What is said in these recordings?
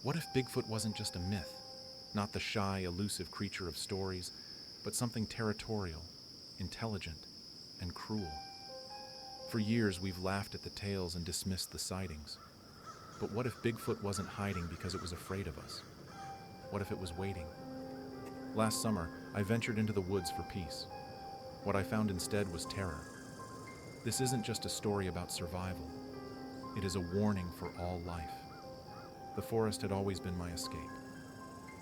What if Bigfoot wasn't just a myth? Not the shy, elusive creature of stories, but something territorial, intelligent, and cruel. For years, we've laughed at the tales and dismissed the sightings. But what if Bigfoot wasn't hiding because it was afraid of us? What if it was waiting? Last summer, I ventured into the woods for peace. What I found instead was terror. This isn't just a story about survival. It is a warning for all life. The forest had always been my escape.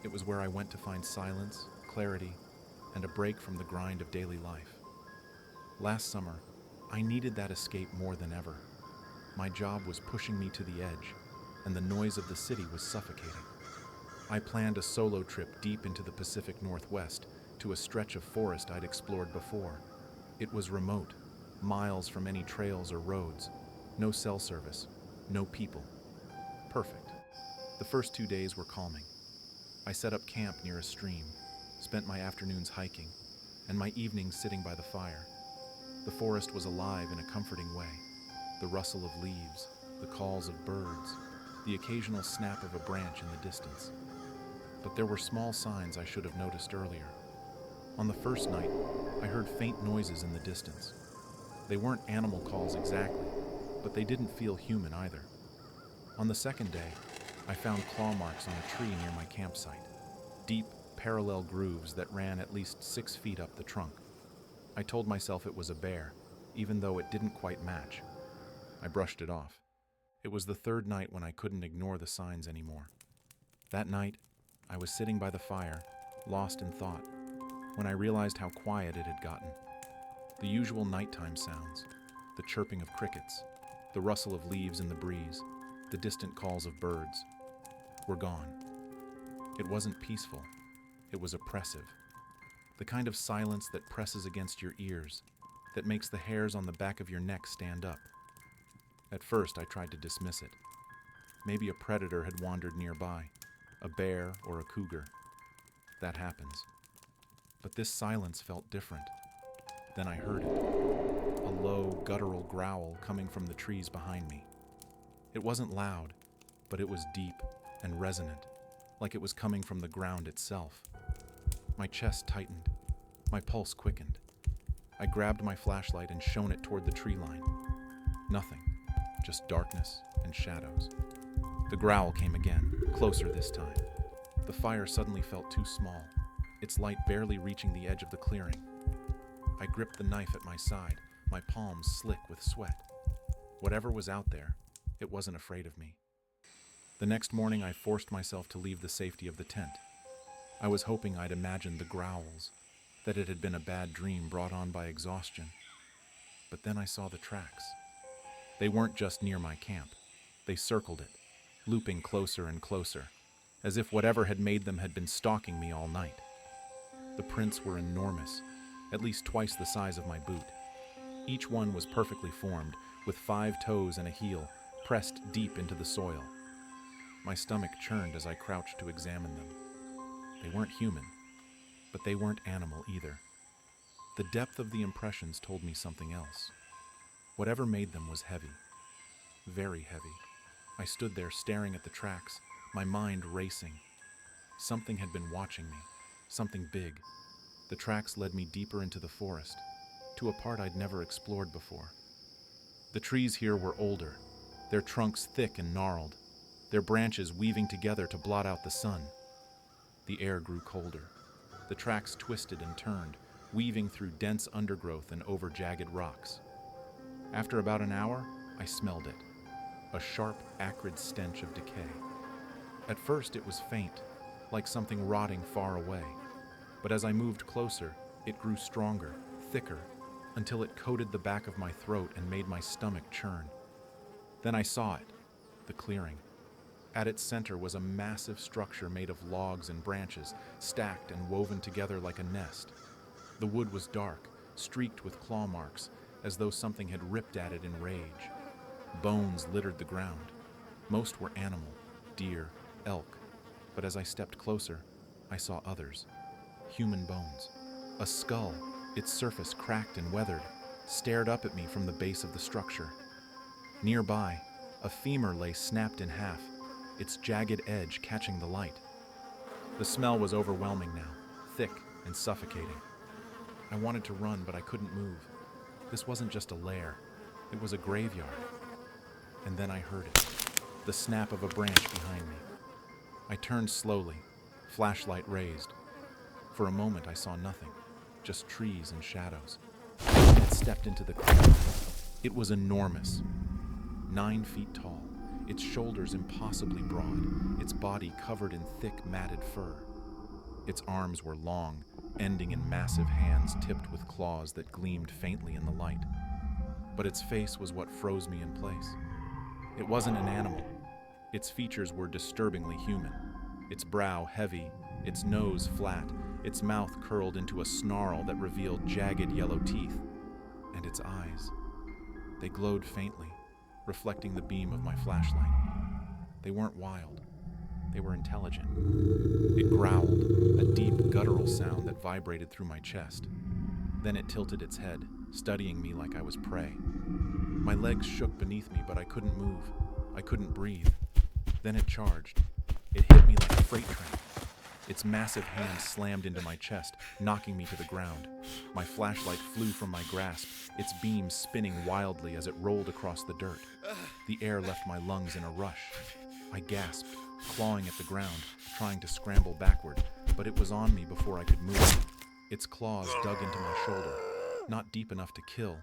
It was where I went to find silence, clarity, and a break from the grind of daily life. Last summer, I needed that escape more than ever. My job was pushing me to the edge, and the noise of the city was suffocating. I planned a solo trip deep into the Pacific Northwest to a stretch of forest I'd explored before. It was remote, miles from any trails or roads, no cell service, no people. Perfect. The first 2 days were calming. I set up camp near a stream, spent my afternoons hiking, and my evenings sitting by the fire. The forest was alive in a comforting way. The rustle of leaves, the calls of birds, the occasional snap of a branch in the distance. But there were small signs I should have noticed earlier. On the first night, I heard faint noises in the distance. They weren't animal calls exactly, but they didn't feel human either. On the second day, I found claw marks on a tree near my campsite, deep, parallel grooves that ran at least 6 feet up the trunk. I told myself it was a bear, even though it didn't quite match. I brushed it off. It was the third night when I couldn't ignore the signs anymore. That night, I was sitting by the fire, lost in thought, when I realized how quiet it had gotten. The usual nighttime sounds, the chirping of crickets, the rustle of leaves in the breeze, the distant calls of birds, were gone. It wasn't peaceful. It was oppressive. The kind of silence that presses against your ears, that makes the hairs on the back of your neck stand up. At first, I tried to dismiss it. Maybe a predator had wandered nearby, a bear or a cougar. That happens. But this silence felt different. Then I heard it, a low, guttural growl coming from the trees behind me. It wasn't loud, but it was deep and resonant, like it was coming from the ground itself. My chest tightened. My pulse quickened. I grabbed my flashlight and shone it toward the tree line. Nothing, just darkness and shadows. The growl came again, closer this time. The fire suddenly felt too small, its light barely reaching the edge of the clearing. I gripped the knife at my side, my palms slick with sweat. Whatever was out there, it wasn't afraid of me. The next morning, I forced myself to leave the safety of the tent. I was hoping I'd imagined the growls, that it had been a bad dream brought on by exhaustion. But then I saw the tracks. They weren't just near my camp. They circled it, looping closer and closer, as if whatever had made them had been stalking me all night. The prints were enormous, at least twice the size of my boot. Each one was perfectly formed, with 5 toes and a heel, pressed deep into the soil. My stomach churned as I crouched to examine them. They weren't human, but they weren't animal either. The depth of the impressions told me something else. Whatever made them was heavy, very heavy. I stood there staring at the tracks, my mind racing. Something had been watching me, something big. The tracks led me deeper into the forest, to a part I'd never explored before. The trees here were older, their trunks thick and gnarled, their branches weaving together to blot out the sun. The air grew colder. The tracks twisted and turned, weaving through dense undergrowth and over jagged rocks. After about an hour, I smelled it, a sharp, acrid stench of decay. At first, it was faint, like something rotting far away. But as I moved closer, it grew stronger, thicker, until it coated the back of my throat and made my stomach churn. Then I saw it, the clearing. At its center was a massive structure made of logs and branches, stacked and woven together like a nest. The wood was dark, streaked with claw marks, as though something had ripped at it in rage. Bones littered the ground. Most were animal, deer, elk, but as I stepped closer, I saw others. Human bones. A skull, its surface cracked and weathered, stared up at me from the base of the structure. Nearby, a femur lay snapped in half, its jagged edge catching the light. The smell was overwhelming now, thick and suffocating. I wanted to run, but I couldn't move. This wasn't just a lair, it was a graveyard. And then I heard it, the snap of a branch behind me. I turned slowly, flashlight raised. For a moment I saw nothing, just trees and shadows. It stepped into the clearing. It was enormous, 9 feet tall, its shoulders impossibly broad, its body covered in thick matted fur. Its arms were long, ending in massive hands tipped with claws that gleamed faintly in the light. But its face was what froze me in place. It wasn't an animal. Its features were disturbingly human. Its brow heavy, its nose flat, its mouth curled into a snarl that revealed jagged yellow teeth. And its eyes. They glowed faintly, reflecting the beam of my flashlight. They weren't wild. They were intelligent. It growled, a deep, guttural sound that vibrated through my chest. Then it tilted its head, studying me like I was prey. My legs shook beneath me, but I couldn't move. I couldn't breathe. Then it charged. It hit me like a freight train. Its massive hand slammed into my chest, knocking me to the ground. My flashlight flew from my grasp, its beam spinning wildly as it rolled across the dirt. The air left my lungs in a rush. I gasped, clawing at the ground, trying to scramble backward, but it was on me before I could move. Its claws dug into my shoulder, not deep enough to kill,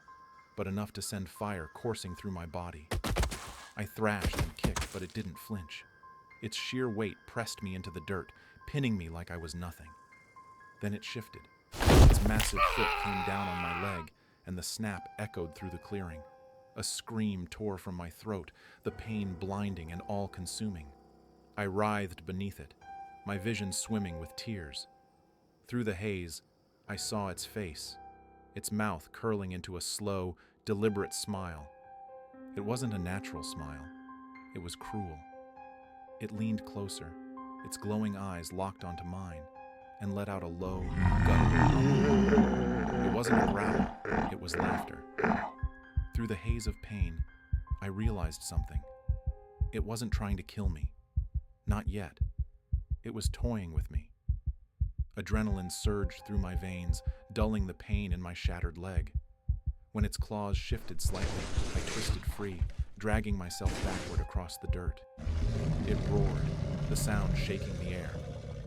but enough to send fire coursing through my body. I thrashed and kicked, but it didn't flinch. Its sheer weight pressed me into the dirt, pinning me like I was nothing. Then it shifted. Its massive foot came down on my leg, and the snap echoed through the clearing. A scream tore from my throat, the pain blinding and all-consuming. I writhed beneath it, my vision swimming with tears. Through the haze, I saw its face, its mouth curling into a slow, deliberate smile. It wasn't a natural smile. It was cruel. It leaned closer, its glowing eyes locked onto mine, and let out a low, guttural rumble. It wasn't a growl, it was laughter. Through the haze of pain, I realized something. It wasn't trying to kill me. Not yet. It was toying with me. Adrenaline surged through my veins, dulling the pain in my shattered leg. When its claws shifted slightly, I twisted free, dragging myself backward across the dirt. It roared, the sound shaking the air,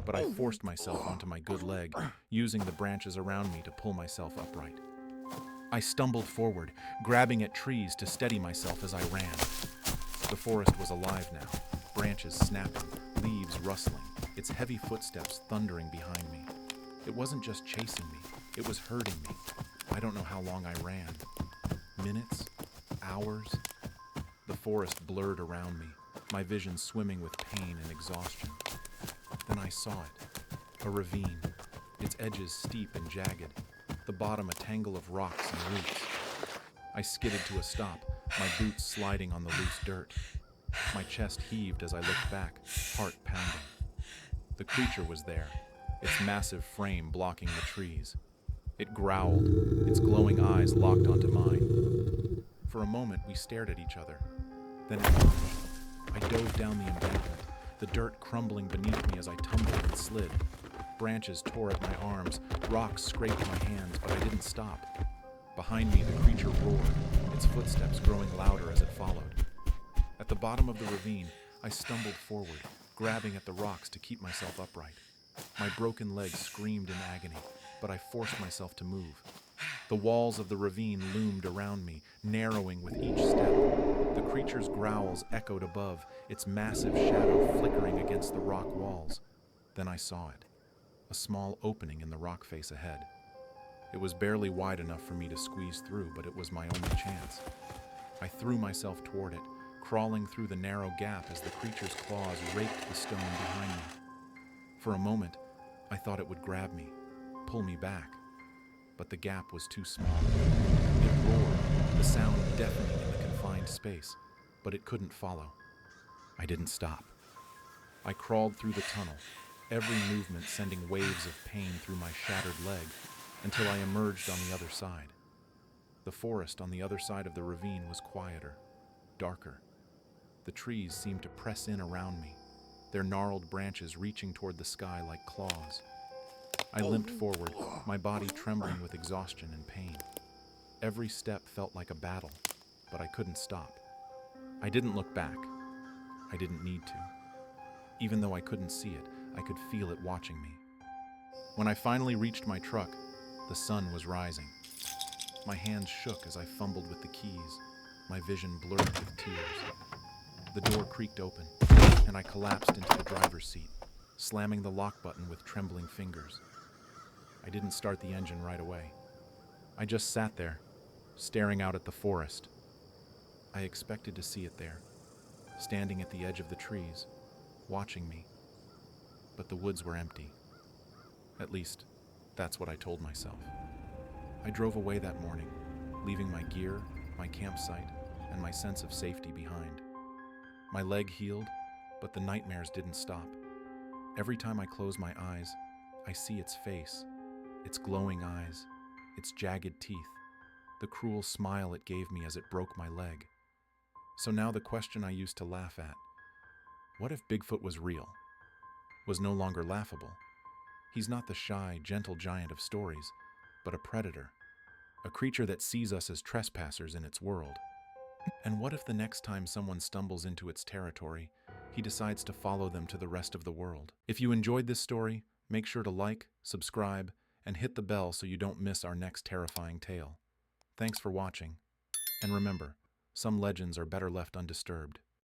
but I forced myself onto my good leg, using the branches around me to pull myself upright. I stumbled forward, grabbing at trees to steady myself as I ran. The forest was alive now, branches snapping, leaves rustling, its heavy footsteps thundering behind me. It wasn't just chasing me, it was herding me. I don't know how long I ran. Minutes? Hours? The forest blurred around me, my vision swimming with pain and exhaustion. Then I saw it. A ravine, its edges steep and jagged, the bottom a tangle of rocks and roots. I skidded to a stop, my boots sliding on the loose dirt. My chest heaved as I looked back, heart pounding. The creature was there, its massive frame blocking the trees. It growled, its glowing eyes locked onto mine. For a moment, we stared at each other. Then it lunged. I dove down the embankment, the dirt crumbling beneath me as I tumbled and slid. Branches tore at my arms, rocks scraped my hands, but I didn't stop. Behind me, the creature roared, its footsteps growing louder as it followed. At the bottom of the ravine, I stumbled forward, grabbing at the rocks to keep myself upright. My broken leg screamed in agony, but I forced myself to move. The walls of the ravine loomed around me, narrowing with each step. The creature's growls echoed above, its massive shadow flickering against the rock walls. Then I saw it, a small opening in the rock face ahead. It was barely wide enough for me to squeeze through, but it was my only chance. I threw myself toward it, crawling through the narrow gap as the creature's claws raked the stone behind me. For a moment, I thought it would grab me, pull me back, but the gap was too small. It roared, the sound deafening in the confined space, but it couldn't follow. I didn't stop. I crawled through the tunnel, every movement sending waves of pain through my shattered leg, until I emerged on the other side. The forest on the other side of the ravine was quieter, darker. The trees seemed to press in around me, their gnarled branches reaching toward the sky like claws. I limped forward, my body trembling with exhaustion and pain. Every step felt like a battle, but I couldn't stop. I didn't look back. I didn't need to. Even though I couldn't see it, I could feel it watching me. When I finally reached my truck, the sun was rising. My hands shook as I fumbled with the keys, my vision blurred with tears. The door creaked open, and I collapsed into the driver's seat, slamming the lock button with trembling fingers. I didn't start the engine right away. I just sat there, staring out at the forest. I expected to see it there, standing at the edge of the trees, watching me. But the woods were empty. At least, that's what I told myself. I drove away that morning, leaving my gear, my campsite, and my sense of safety behind. My leg healed, but the nightmares didn't stop. Every time I close my eyes, I see its face, its glowing eyes, its jagged teeth, the cruel smile it gave me as it broke my leg. So now the question I used to laugh at, what if Bigfoot was real? Was no longer laughable. He's not the shy, gentle giant of stories, but a predator, a creature that sees us as trespassers in its world. And what if the next time someone stumbles into its territory, he decides to follow them to the rest of the world? If you enjoyed this story, make sure to like, subscribe, and hit the bell so you don't miss our next terrifying tale. Thanks for watching. And remember, some legends are better left undisturbed.